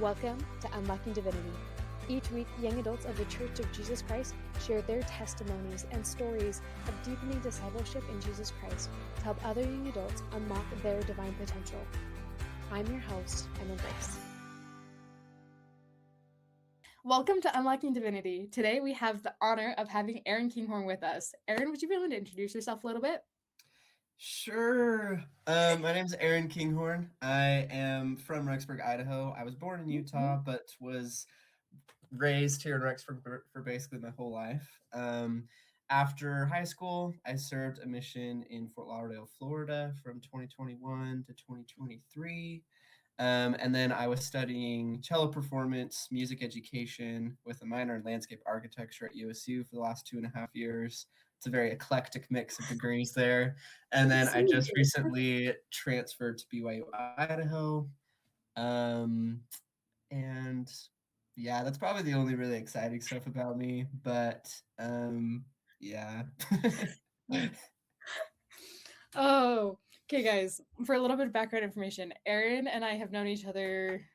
Welcome to Unlocking Divinity. Each week, young adults of the Church of Jesus Christ share their testimonies and stories of deepening discipleship in Jesus Christ to help other young adults unlock their divine potential. I'm your host, Emma Grace. Welcome to Unlocking Divinity. Today, we have the honor of having Aaron Kinghorn with us. Aaron, would you be able to introduce yourself a little bit? Sure. My name is Aaron Kinghorn. I am from Rexburg, Idaho. I was born in Utah, but was raised here in Rexburg for basically my whole life. After high school, I served a mission in Fort Lauderdale, Florida from 2021 to 2023. And then I was studying cello performance, music education with a minor in landscape architecture at USU for the last 2.5 years. It's a very eclectic mix of degrees there. And then I just recently transferred to BYU, Idaho. And yeah, that's probably the only really exciting stuff about me. But yeah. Oh, okay, guys. For a little bit of background information, Aaron and I have known each other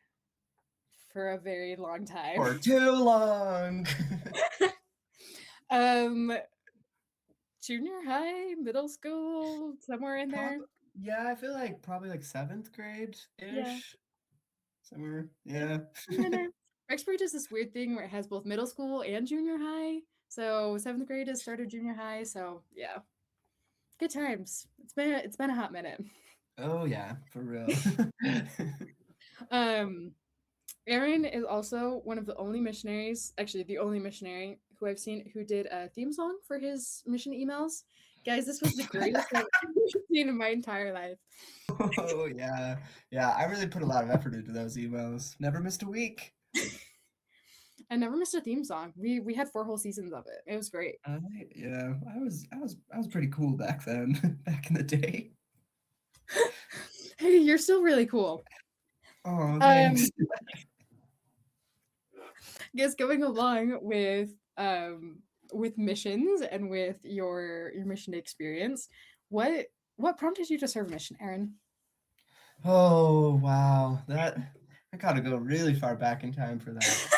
for a very long time. For too long. Junior high, middle school, somewhere in there. Yeah, I feel like probably like 7th grade-ish. Yeah. Somewhere. Yeah. Rexbury does this weird thing where it has both middle school and junior high. So 7th grade is started junior high. So yeah. Good times. It's been a hot minute. Oh yeah, for real. Aaron is also one of the only missionaries, actually the only missionary who I've seen who did a theme song for his mission emails. Guys, this was the greatest thing I've seen in my entire life. Oh yeah. Yeah, I really put a lot of effort into those emails. Never missed a week. I never missed a theme song. We had 4 whole seasons of it. It was great. Yeah, I was pretty cool back then, back in the day. Hey, you're still really cool. Oh, thanks. Guess going along with missions and with your mission experience, what prompted you to serve a mission, Aaron? Oh wow, I gotta go really far back in time for that.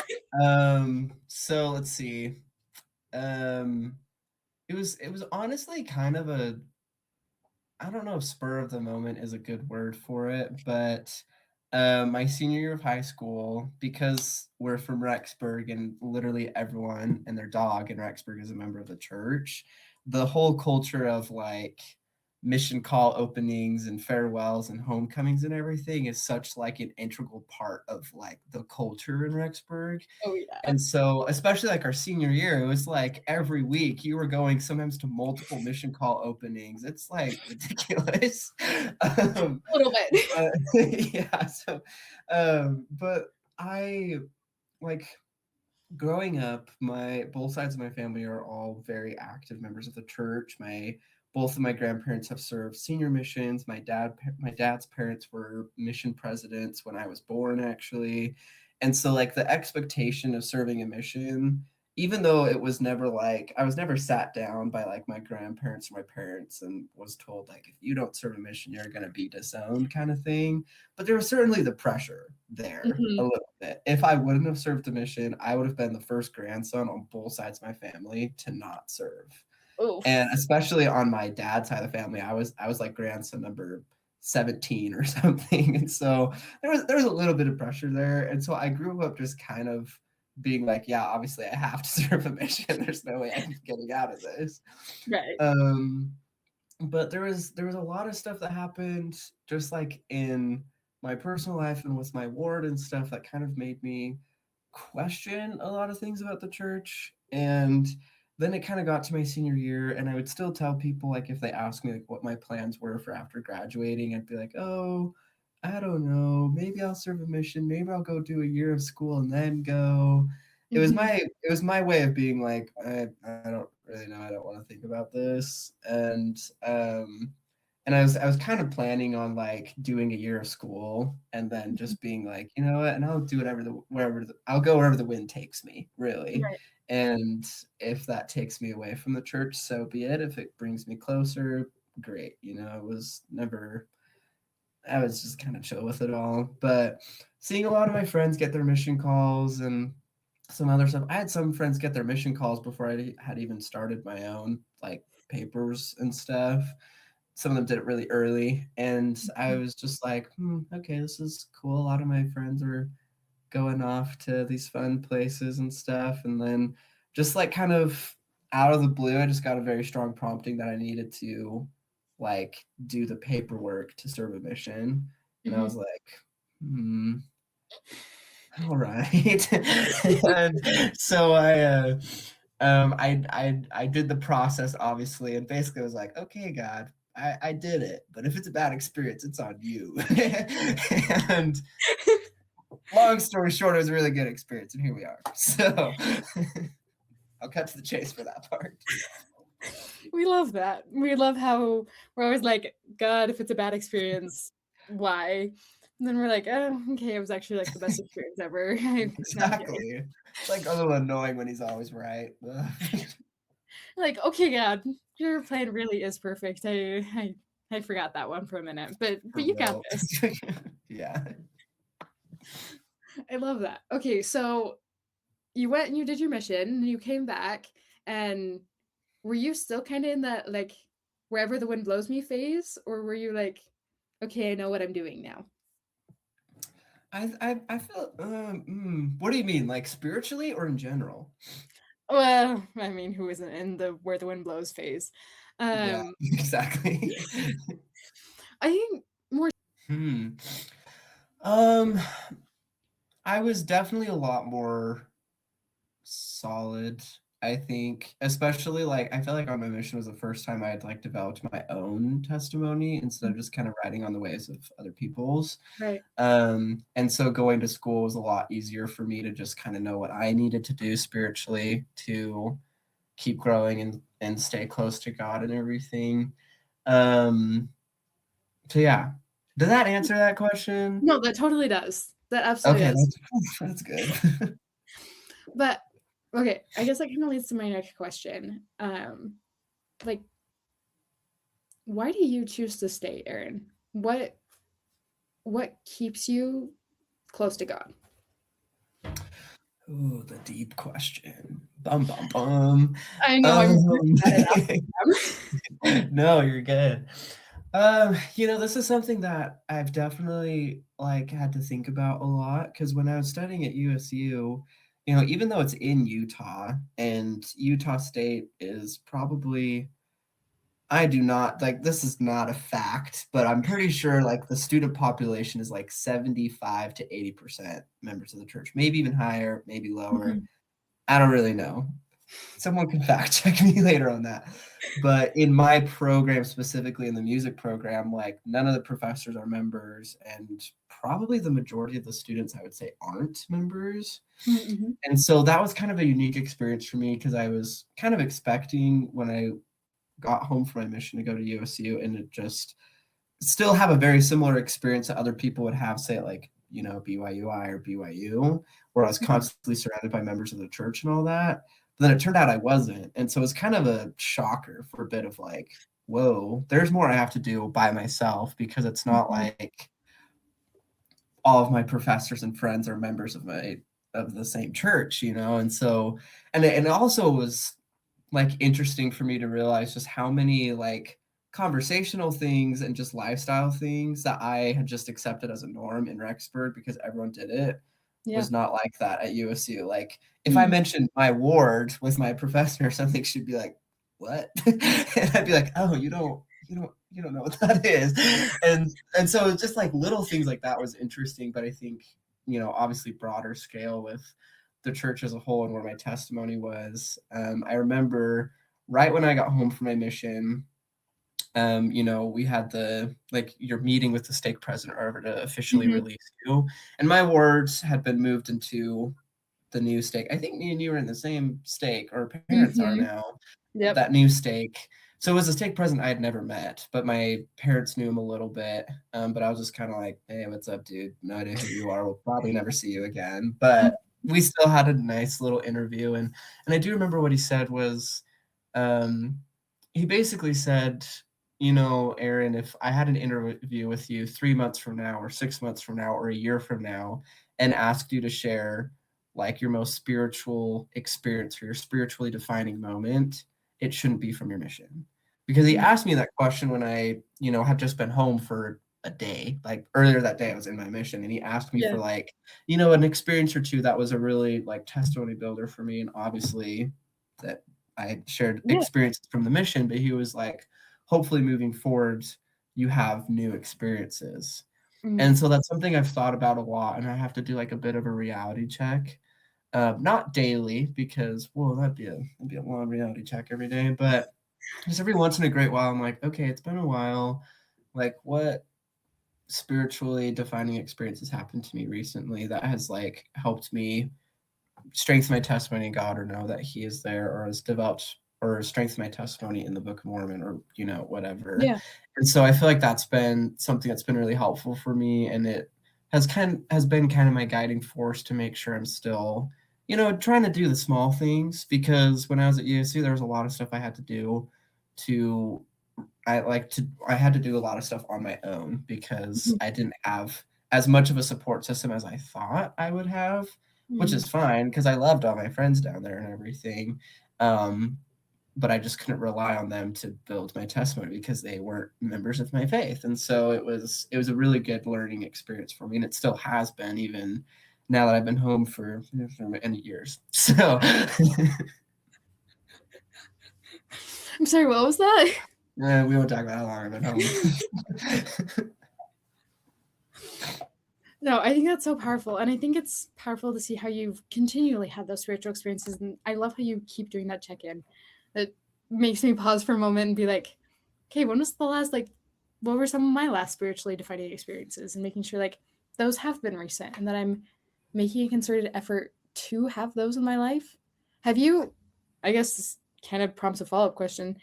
So let's see. It was honestly kind of I don't know if spur of the moment is a good word for it, but my senior year of high school, because we're from Rexburg and literally everyone and their dog in Rexburg is a member of the church, the whole culture of like mission call openings and farewells and homecomings and everything is such like an integral part of like the culture in Rexburg. Oh yeah. And so, especially like our senior year, it was like every week you were going sometimes to multiple mission call openings. It's like ridiculous. A little bit. Yeah. So, but I like growing up, both sides of my family are all very active members of the church. Both of my grandparents have served senior missions. My dad's parents were mission presidents when I was born, actually. And so like the expectation of serving a mission, even though it was never like I was never sat down by like my grandparents or my parents and was told like if you don't serve a mission, you're gonna be disowned kind of thing. But there was certainly the pressure there a little bit. If I wouldn't have served the mission, I would have been the first grandson on both sides of my family to not serve. Oof. And especially on my dad's side of the family, I was like grandson number 17 or something. And so there was a little bit of pressure there. And so I grew up just kind of being like, yeah, obviously I have to serve a mission. There's no way I'm getting out of this. Right. But there was a lot of stuff that happened just like in my personal life and with my ward and stuff that kind of made me question a lot of things about the church. And then it kind of got to my senior year and I would still tell people like if they asked me like what my plans were for after graduating, I'd be like, oh, I don't know, maybe I'll serve a mission, maybe I'll go do a year of school and then go. It was my way of being like, I don't really know, I don't want to think about this. And I was kind of planning on like doing a year of school and then just being like, you know what, and I'll do I'll go wherever the wind takes me, really. Right. And if that takes me away from the church, so be it. If it brings me closer, great. You know, it was never I was just kind of chill with it all. But seeing a lot of my friends get their mission calls and some other stuff. I had some friends get their mission calls before I had even started my own like papers and stuff. Some of them did it really early, and I was just like, okay, this is cool. A lot of my friends are going off to these fun places and stuff. And then just like kind of out of the blue, I just got a very strong prompting that I needed to like do the paperwork to serve a mission. And I was like, all right. And so I did the process obviously, and basically was like, okay, God, I did it, but if it's a bad experience, it's on you. And long story short, it was a really good experience, and here we are. So I'll cut to the chase for that part. We love that. We love how we're always like, God, if it's a bad experience, why? And then we're like, oh, okay, it was actually like the best experience ever. Exactly. It's like a little annoying when he's always right. Like, okay, God, your plan really is perfect. I forgot that one for a minute, but you got this. Yeah. I love that. Okay, so you went and you did your mission, and you came back, and were you still kind of in that like wherever the wind blows me phase, or were you like, okay, I know what I'm doing now? I feel what do you mean, like spiritually or in general? Well, I mean, who isn't in the where the wind blows phase? Yeah, exactly. I think more. I was definitely a lot more solid, I think, especially like I feel like on my mission was the first time I had like developed my own testimony instead of just kind of riding on the waves of other people's. Right. And so going to school was a lot easier for me to just kind of know what I needed to do spiritually to keep growing and stay close to God and everything. So yeah. Does that answer that question? No, that totally does. That absolutely Okay, does. that's good. But okay, I guess that kind of leads to my next question. Like, why do you choose to stay, Aaron? What keeps you close to God? Ooh, the deep question. Bum bum bum. I know I'm No, you're good. This is something that I've definitely like had to think about a lot because when I was studying at USU, even though it's in Utah and Utah State is probably I do not like this is not a fact, but I'm pretty sure like the student population is like 75 to 80% members of the church, maybe even higher, maybe lower. I don't really know. Someone can fact check me later on that. But in my program, specifically in the music program, like none of the professors are members, and probably the majority of the students, I would say, aren't members. And so that was kind of a unique experience for me because I was kind of expecting when I got home from my mission to go to USU and to just still have a very similar experience that other people would have, say, like, BYUI or BYU, where I was constantly surrounded by members of the church and all that. But then it turned out I wasn't. And so it was kind of a shocker for a bit of like, whoa, there's more I have to do by myself because it's not like all of my professors and friends are members of the same church, And so, and it also was like interesting for me to realize just how many like conversational things and just lifestyle things that I had just accepted as a norm in Rexburg because everyone did it was not like that at USU. Like if I mentioned my ward with my professor or something, she'd be like, "What?" And I'd be like, "Oh, you don't know what that is." And so it's just like little things like that was interesting, but I think, obviously broader scale with the church as a whole and where my testimony was. I remember right when I got home from my mission, we had your meeting with the stake president or to officially release you. And my wards had been moved into the new stake. I think me and you were in the same stake, or parents are now. Yep. That new stake. So it was a stake president I had never met, but my parents knew him a little bit. But I was just kind of like, "Hey, what's up, dude? No idea who you are. We'll probably never see you again." But we still had a nice little interview, and I do remember what he said was, he basically said, Aaron, if I had an interview with you 3 months from now or 6 months from now or a year from now and asked you to share like your most spiritual experience or your spiritually defining moment, it shouldn't be from your mission. Because he asked me that question when I, had just been home for a day. Like earlier that day I was in my mission, and he asked me for like, an experience or two that was a really like testimony builder for me. And obviously that I shared experiences from the mission, but he was like, hopefully moving forward, you have new experiences. And so that's something I've thought about a lot, and I have to do like a bit of a reality check. Not daily, because, that'd be a long reality check every day, but just every once in a great while, I'm like, okay, it's been a while. Like, what spiritually defining experiences happened to me recently that has like helped me strengthen my testimony in God, or know that He is there, or has developed or strengthen my testimony in the Book of Mormon, or whatever. Yeah. And so I feel like that's been something that's been really helpful for me, and it has been kind of my guiding force to make sure I'm still, trying to do the small things, because when I was at USC, there was a lot of stuff I had to do I had to do a lot of stuff on my own, because I didn't have as much of a support system as I thought I would have, which is fine because I loved all my friends down there and everything. But I just couldn't rely on them to build my testimony because they weren't members of my faith. And so it was a really good learning experience for me, and it still has been, even now that I've been home for many years. So I'm sorry, what was that? we won't talk about how long I've been home. No, I think that's so powerful. And I think it's powerful to see how you've continually had those spiritual experiences. And I love how you keep doing that check-in. It makes me pause for a moment and be like, okay, when was the last, what were some of my last spiritually defining experiences? And making sure those have been recent, and that I'm making a concerted effort to have those in my life. Have you, I guess this kind of prompts a follow-up question.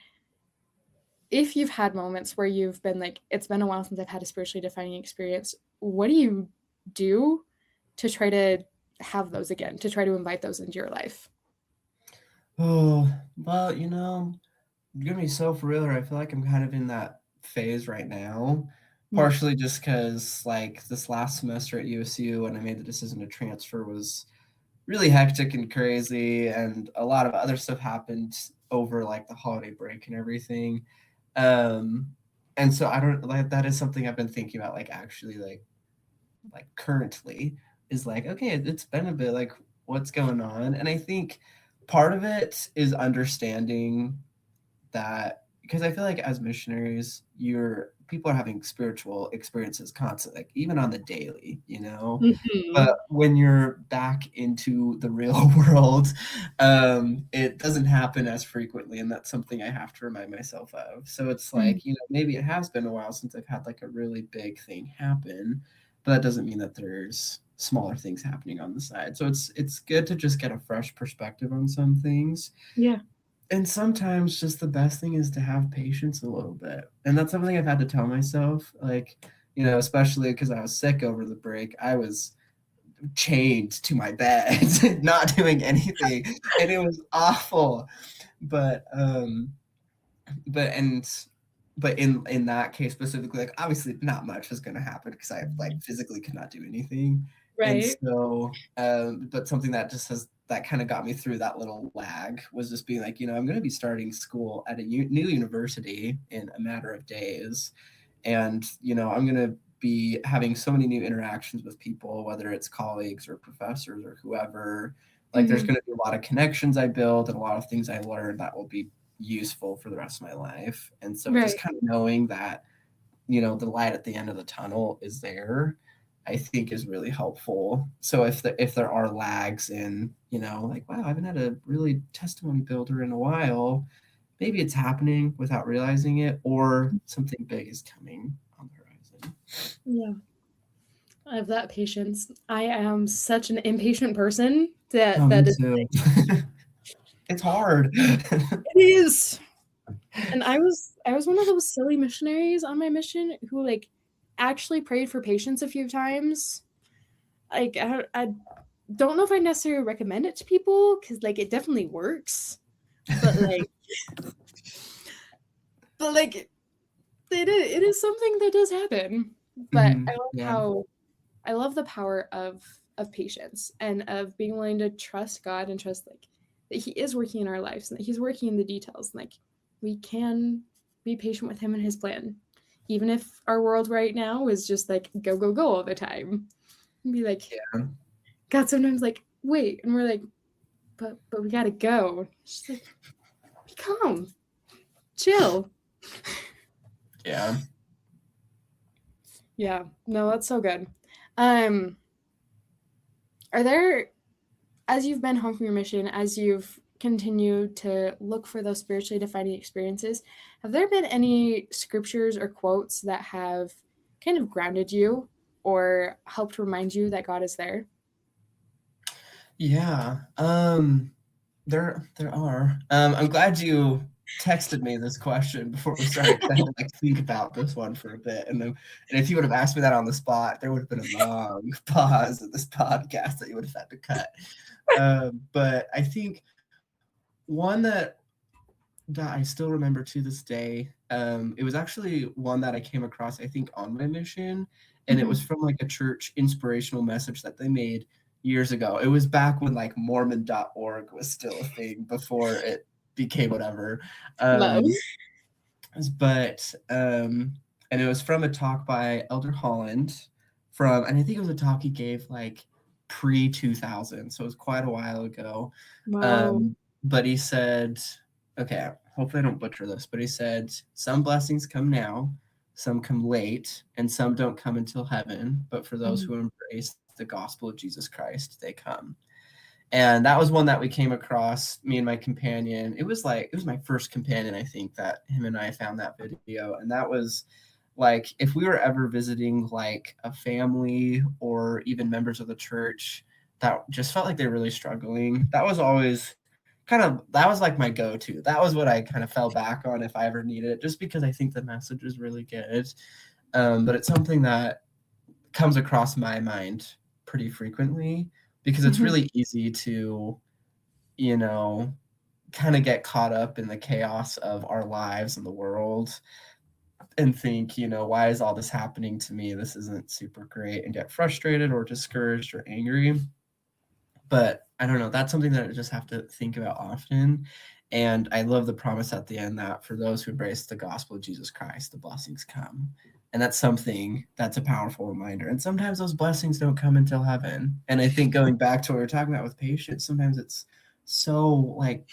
If you've had moments where you've been like, it's been a while since I've had a spiritually defining experience, what do you do to try to have those again, to try to invite those into your life? Oh, well, you're gonna be so for real, I feel like I'm kind of in that phase right now, partially just because like this last semester at USU, when I made the decision to transfer, was really hectic and crazy, and a lot of other stuff happened over like the holiday break and everything. And so I don't like, that is something I've been thinking about, like actually like currently, is like, okay, it's been a bit, like what's going on. And I think part of it is understanding that, because I feel like as missionaries, people are having spiritual experiences constantly, like even on the daily, but when you're back into the real world, it doesn't happen as frequently, and that's something I have to remind myself of. So it's like, maybe it has been a while since I've had like a really big thing happen, but that doesn't mean that there's smaller things happening on the side. So it's good to just get a fresh perspective on some things. Yeah. And sometimes just the best thing is to have patience a little bit. And that's something I've had to tell myself, like, especially because I was sick over the break. I was chained to my bed, not doing anything, and it was awful. But in that case specifically, like obviously not much was going to happen because I like physically could not do anything. And Right. so, but something that that kind of got me through that little lag was just being like, I'm going to be starting school at a new university in a matter of days. And, I'm going to be having so many new interactions with people, whether it's colleagues or professors or whoever. Like there's going to be a lot of connections I build and a lot of things I learned that will be useful for the rest of my life. And so just kind of knowing that, the light at the end of the tunnel is there, I think is really helpful. So if there are lags in, like, wow, I haven't had a really testimony builder in a while, maybe it's happening without realizing it, or something big is coming on the horizon. Yeah. I have that patience. I am such an impatient person that it's hard. It is. And I was one of those silly missionaries on my mission who actually prayed for patience a few times. Like I don't know if I necessarily recommend it to people because it definitely works, but it is something that does happen. But Mhm. Yeah. I love the power of patience and of being willing to trust God and trust like that He is working in our lives and that He's working in the details. And, like we can be patient with Him and His plan, even if our world right now is just like go go go all the time. And be like, Yeah. God, sometimes like wait, and we're like, but we gotta go. It's just like be calm, chill. Yeah. Yeah, no, that's so good. Um, are there, as you've been home from your mission, as you've continued to look for those spiritually defining experiences, have there been any scriptures or quotes that have kind of grounded you or helped remind you that God is there? Yeah. There are. I'm glad you texted me this question before we started. I had to like think about this one for a bit, and if you would have asked me that on the spot, there would have been a long pause in this podcast that you would have had to cut. But I think one that I still remember to this day, it was actually one that I came across, I think, on my mission, and it was from like a church inspirational message that they made years ago. It was back when like Mormon.org was still a thing before it became whatever. Love. Um, but and it was from a talk by Elder Holland and I think it was a talk he gave like pre 2000, so it was quite a while ago. Wow. But he said, okay, hopefully I don't butcher this, but he said, some blessings come now, some come late, and some don't come until heaven. But for those who embrace the gospel of Jesus Christ, they come. And that was one that we came across, me and my companion. It was my first companion, I think, that him and I found that video. And that was like, if we were ever visiting like a family or even members of the church that just felt like they're really struggling, that was always that was like my go-to. That was what I kind of fell back on if I ever needed it, just because I think the message is really good. But it's something that comes across my mind pretty frequently because it's really easy to, you know, kind of get caught up in the chaos of our lives and the world and think, why is all this happening to me? This isn't super great, and get frustrated or discouraged or angry. But I don't know, that's something that I just have to think about often. And I love the promise at the end that for those who embrace the gospel of Jesus Christ, the blessings come. And that's something that's a powerful reminder. And sometimes those blessings don't come until heaven. And I think going back to what we were talking about with patience, sometimes it's so like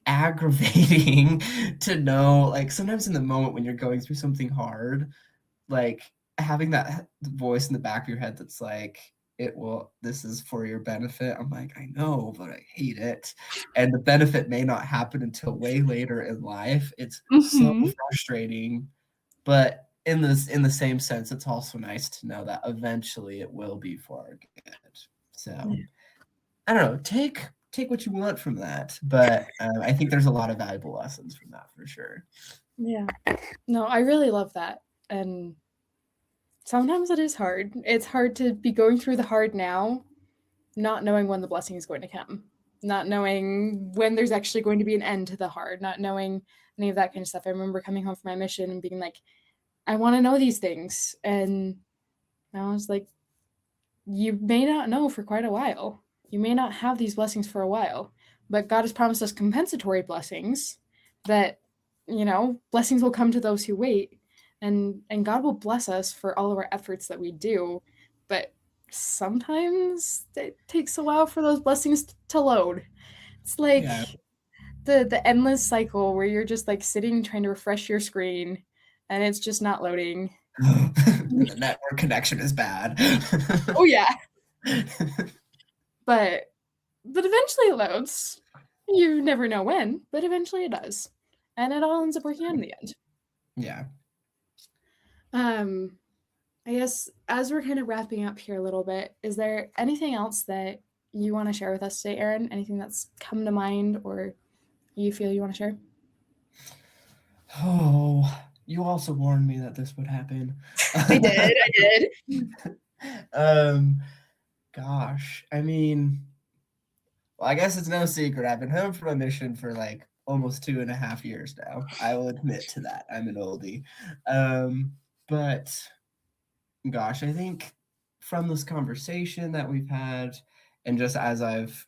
aggravating to know, like sometimes in the moment when you're going through something hard, like having that voice in the back of your head that's like, this is for your benefit. I'm like, I know, but I hate it. And the benefit may not happen until way later in life. It's so frustrating. But in the same sense, it's also nice to know that eventually it will be for our good. So I don't know, take what you want from that. But I think there's a lot of valuable lessons from that for sure. Yeah. No, I really love that. And sometimes it is hard. It's hard to be going through the hard now, not knowing when the blessing is going to come, not knowing when there's actually going to be an end to the hard, not knowing any of that kind of stuff. I remember coming home from my mission and being like, I want to know these things. And I was like, you may not know for quite a while. You may not have these blessings for a while, but God has promised us compensatory blessings that, blessings will come to those who wait, and God will bless us for all of our efforts that we do. But sometimes it takes a while for those blessings to load. It's like Yeah. the endless cycle where you're just like sitting trying to refresh your screen and it's just not loading. The network connection is bad. Oh yeah. But eventually it loads. You never know when, but eventually it does. And it all ends up working out in the end. Yeah. I guess as we're kind of wrapping up here a little bit, is there anything else that you want to share with us today, Erin? Anything that's come to mind or you feel you want to share? Oh, you also warned me that this would happen. I did. um, gosh, I mean, well, I guess it's no secret. I've been home from a mission for like almost 2.5 years now. I will admit to that. I'm an oldie. But gosh, I think from this conversation that we've had, and just as I've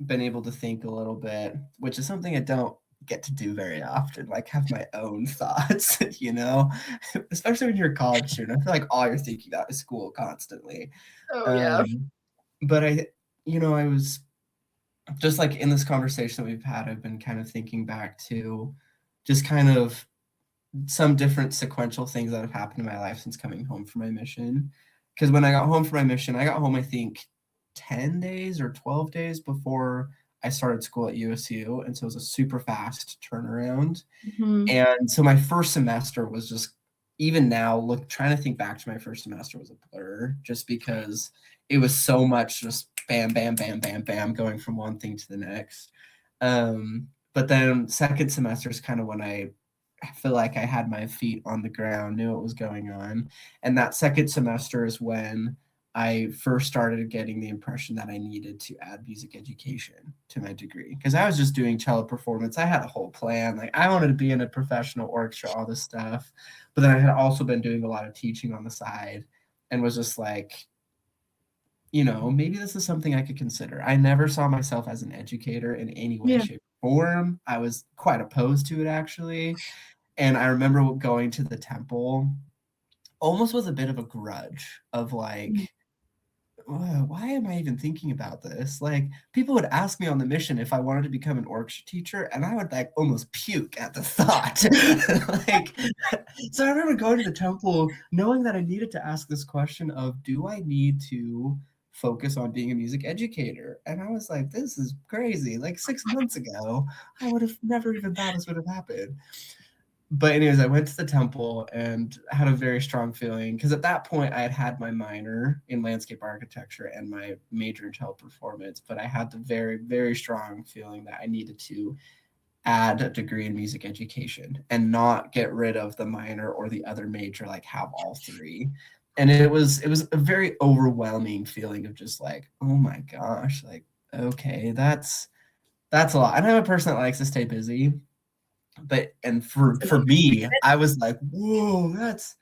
been able to think a little bit, which is something I don't get to do very often, like have my own thoughts, especially when you're a college student. I feel like all you're thinking about is school constantly. Oh, yeah. But I was just like in this conversation that we've had, I've been kind of thinking back to just kind of some different sequential things that have happened in my life since coming home from my mission. Because when I got home from my mission, I got home, I think, 10 days or 12 days before I started school at USU. And so it was a super fast turnaround. Mm-hmm. And so my first semester was just, even now, trying to think back to my first semester was a blur, just because it was so much just bam, bam, bam, bam, bam, going from one thing to the next. But then second semester is kind of when I feel like I had my feet on the ground, knew what was going on. And that second semester is when I first started getting the impression that I needed to add music education to my degree, because I was just doing cello performance. I had a whole plan. Like I wanted to be in a professional orchestra, all this stuff. But then I had also been doing a lot of teaching on the side and was just like, maybe this is something I could consider. I never saw myself as an educator in any way, shape, or form. I was quite opposed to it, actually. And I remember going to the temple almost with a bit of a grudge of like, why am I even thinking about this? Like, people would ask me on the mission if I wanted to become an orchestra teacher, and I would like almost puke at the thought. So I remember going to the temple knowing that I needed to ask this question of, do I need to focus on being a music educator? And I was like, this is crazy. Like 6 months ago, I would have never even thought this would have happened. But anyways, I went to the temple and had a very strong feeling, because at that point I had my minor in landscape architecture and my major in cello performance, but I had the very, very strong feeling that I needed to add a degree in music education and not get rid of the minor or the other major, like have all three. And it was a very overwhelming feeling of just like, oh my gosh, like, okay, that's a lot. And I'm a person that likes to stay busy. But for me, I was like, whoa, that's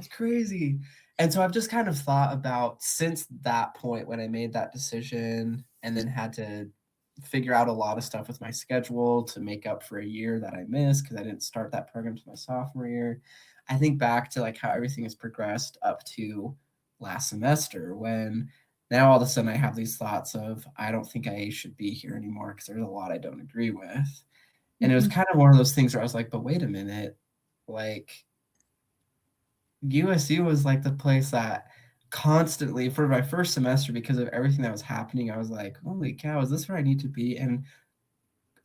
crazy. And so I've just kind of thought about, since that point when I made that decision and then had to figure out a lot of stuff with my schedule to make up for a year that I missed because I didn't start that program to my sophomore year. I think back to like how everything has progressed up to last semester, when now all of a sudden I have these thoughts of, I don't think I should be here anymore because there's a lot I don't agree with. And it was kind of one of those things where I was like, but wait a minute, like USU was like the place that constantly, for my first semester, because of everything that was happening, I was like, holy cow, is this where I need to be? And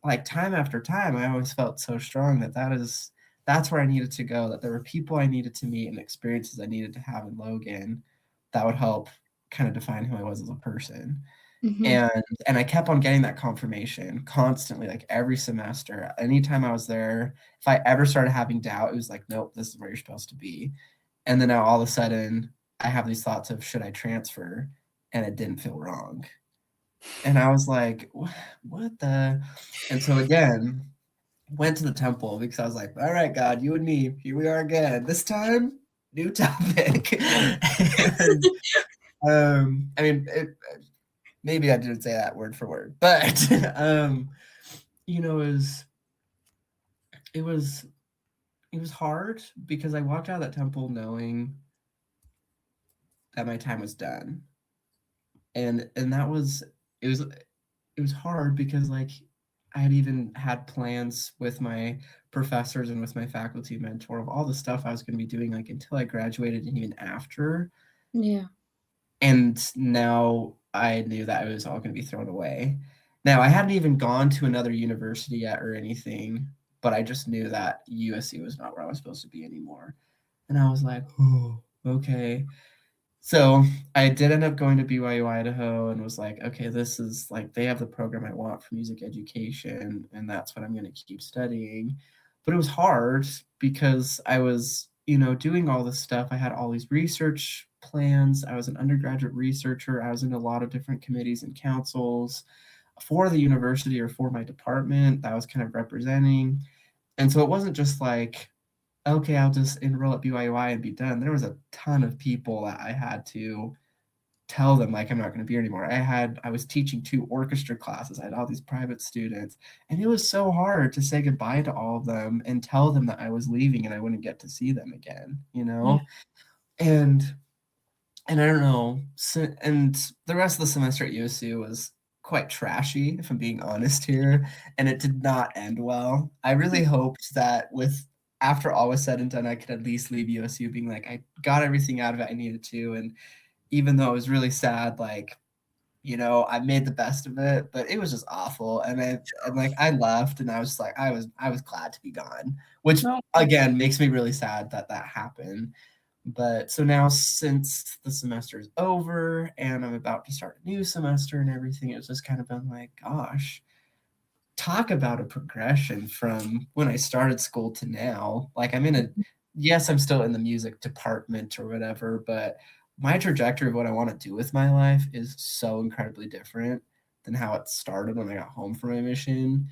like time after time, I always felt so strong that that's where I needed to go, that there were people I needed to meet and experiences I needed to have in Logan that would help kind of define who I was as a person. And I kept on getting that confirmation constantly, like every semester. Anytime I was there, if I ever started having doubt, it was like, nope, this is where you're supposed to be. And then now all of a sudden I have these thoughts of, should I transfer? And it didn't feel wrong. And I was like, what the? And so again, went to the temple because I was like, all right, God, you and me, here we are again. This time, new topic. And, I mean, maybe I didn't say that word for word, but it was hard because I walked out of that temple knowing that my time was done. And that was it was hard because like I had even had plans with my professors and with my faculty mentor of all the stuff I was going to be doing like until I graduated and even after. Yeah. And now I knew that it was all going to be thrown away. Now, I hadn't even gone to another university yet or anything, but I just knew that USC was not where I was supposed to be anymore. And I was like, oh, okay. So I did end up going to BYU Idaho and was like, okay, this is like, they have the program I want for music education, and that's what I'm going to keep studying. But it was hard because I was, doing all this stuff. I had all these research plans. I was an undergraduate researcher. I was in a lot of different committees and councils. for the university or for my department that I was kind of representing. And so it wasn't just like, okay, I'll just enroll at BYUI and be done. There was a ton of people that I had to tell them like I'm not going to be here anymore. I was teaching 2 orchestra classes. I had all these private students, and it was so hard to say goodbye to all of them and tell them that I was leaving and I wouldn't get to see them again, you Yeah. know? And I don't know. So, and the rest of the semester at USU was quite trashy, if I'm being honest here, and it did not end well. I really hoped that with after all was said and done, I could at least leave USU being like, I got everything out of it I needed to. And even though it was really sad, like, I made the best of it, but it was just awful. And I left, and I was like, I was glad to be gone, which No. again makes me really sad that that happened. But so now, since the semester is over and I'm about to start a new semester and everything, it's just kind of been like, gosh, talk about a progression from when I started school to now. Like, yes, I'm still in the music department or whatever, but my trajectory of what I want to do with my life is so incredibly different than how it started when I got home from my mission.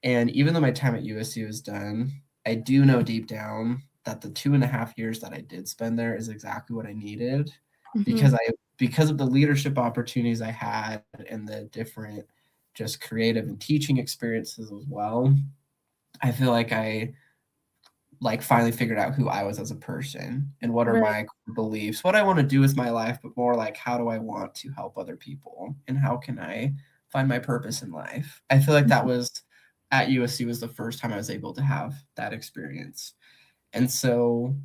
And even though my time at USU is done, I do know deep down that the 2.5 years that I did spend there is exactly what I needed, because of the leadership opportunities I had and the different just creative and teaching experiences as well. I feel like I finally figured out who I was as a person and what are my beliefs, what I want to do with my life, but more like how do I want to help other people and how can I find my purpose in life. I feel like that was at USC was the first time I was able to have that experience. And so,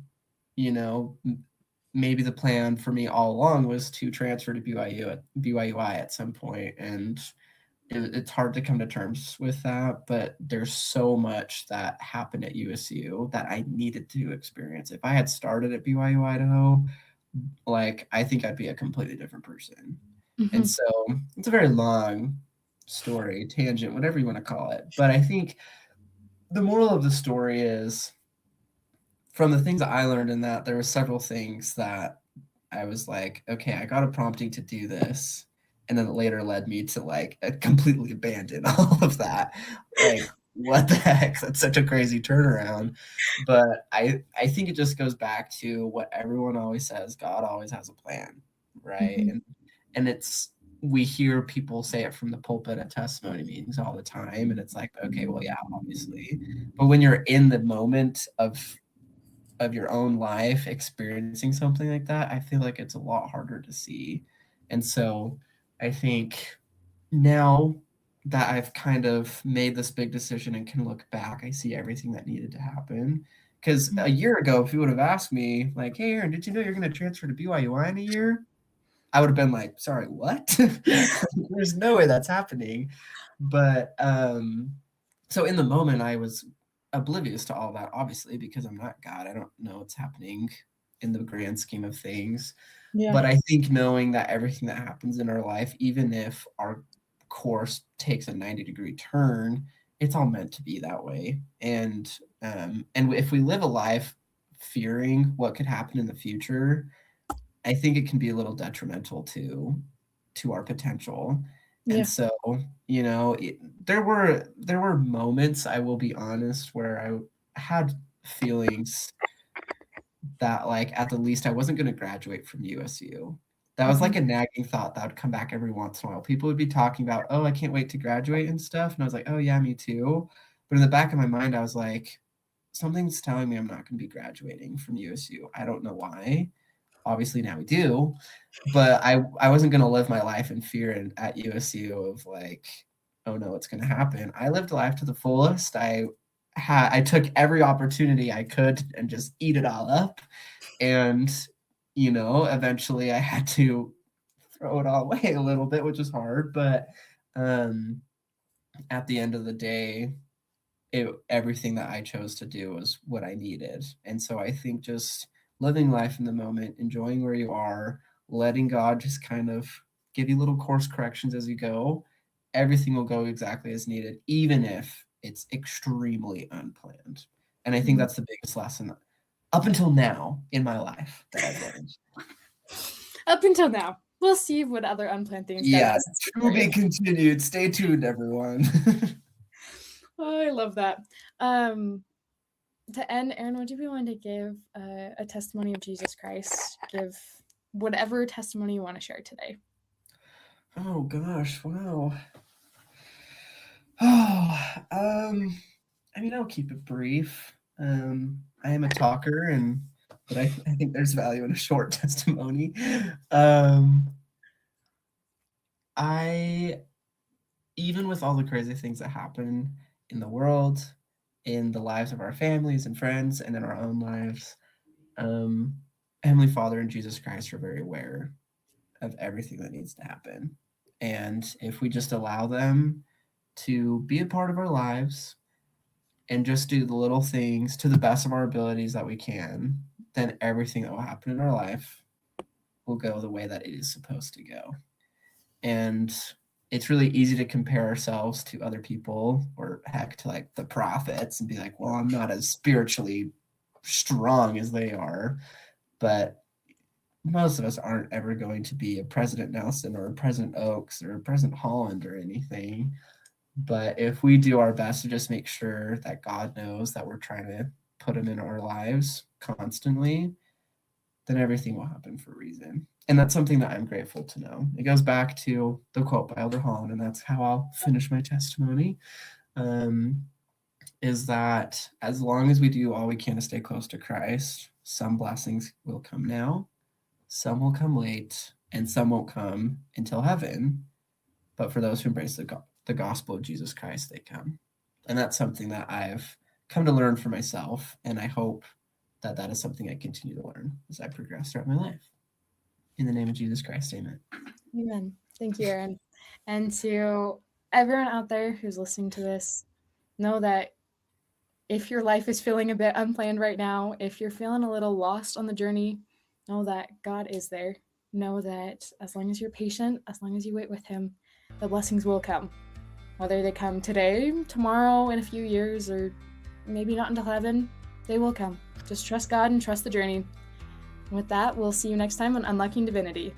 maybe the plan for me all along was to transfer to BYUI at some point, and it's hard to come to terms with that, but there's so much that happened at USU that I needed to experience. If I had started at BYU Idaho, like, I think I'd be a completely different person. And so it's a very long story, tangent, whatever you want to call it. But I think the moral of the story is, from the things that I learned in that, there were several things that I was like, okay, I got a prompting to do this. And then it later led me to like completely abandon all of that. Like, what the heck? That's such a crazy turnaround. But I think it just goes back to what everyone always says, God always has a plan, right? And we hear people say it from the pulpit at testimony meetings all the time. And it's like, okay, well, yeah, obviously. But when you're in the moment of your own life experiencing something like that, I feel like it's a lot harder to see. And so I think now that I've kind of made this big decision and can look back, I see everything that needed to happen. Because a year ago, if you would have asked me, like, hey, Aaron, did you know you're going to transfer to BYUI in a year? I would have been like, sorry, what? There's no way that's happening. But so in the moment, I was oblivious to all that, obviously, because I'm not God. I don't know what's happening in the grand scheme of things. Yeah. But I think knowing that everything that happens in our life, even if our course takes a 90-degree turn, it's all meant to be that way. And if we live a life fearing what could happen in the future, I think it can be a little detrimental to our potential. And so, there were moments, I will be honest, where I had feelings that, like, at the least I wasn't going to graduate from USU. That was like a nagging thought that would come back every once in a while. People would be talking about, oh, I can't wait to graduate and stuff. And I was like, oh yeah, me too. But in the back of my mind, I was like, something's telling me I'm not going to be graduating from USU. I don't know why. Obviously now we do, but I wasn't going to live my life in fear at USU of like, oh no, what's going to happen. I lived life to the fullest. I took every opportunity I could and just eat it all up. And, eventually I had to throw it all away a little bit, which is hard. But at the end of the day, everything that I chose to do was what I needed. And so I think just living life in the moment, enjoying where you are, letting God just kind of give you little course corrections as you go, everything will go exactly as needed, even if it's extremely unplanned. And I think that's the biggest lesson up until now in my life that I've learned. Up until now. we'll see what other unplanned things God Yeah, has in to store. be continued. Stay tuned, everyone. Oh, I love that. To end, Aaron, would you be willing to give a testimony of Jesus Christ? Give whatever testimony you want to share today. Oh gosh, wow. Oh, I mean, I'll keep it brief. I am a talker, but I think there's value in a short testimony. Even with all the crazy things that happen in the world, in the lives of our families and friends, and in our own lives, Heavenly Father and Jesus Christ are very aware of everything that needs to happen. And if we just allow them to be a part of our lives and just do the little things to the best of our abilities that we can, then everything that will happen in our life will go the way that it is supposed to go. And it's really easy to compare ourselves to other people, or heck, to like the prophets, and be like, well, I'm not as spiritually strong as they are. But most of us aren't ever going to be a President Nelson or a President Oaks or a President Holland or anything. But if we do our best to just make sure that God knows that we're trying to put him in our lives constantly, then everything will happen for a reason. And that's something that I'm grateful to know. It goes back to the quote by Elder Holland, and that's how I'll finish my testimony, is that as long as we do all we can to stay close to Christ, some blessings will come now, some will come late, and some won't come until heaven. But for those who embrace the gospel of Jesus Christ, they come. And that's something that I've come to learn for myself, and I hope that that is something I continue to learn as I progress throughout my life. In the name of Jesus Christ, amen. Amen. Thank you, Aaron. And to everyone out there who's listening to this, know that if your life is feeling a bit unplanned right now, if you're feeling a little lost on the journey, know that God is there. Know that as long as you're patient, as long as you wait with him, the blessings will come. Whether they come today, tomorrow, in a few years, or maybe not until heaven, they will come. Just trust God and trust the journey. And with that, we'll see you next time on Unlocking Divinity.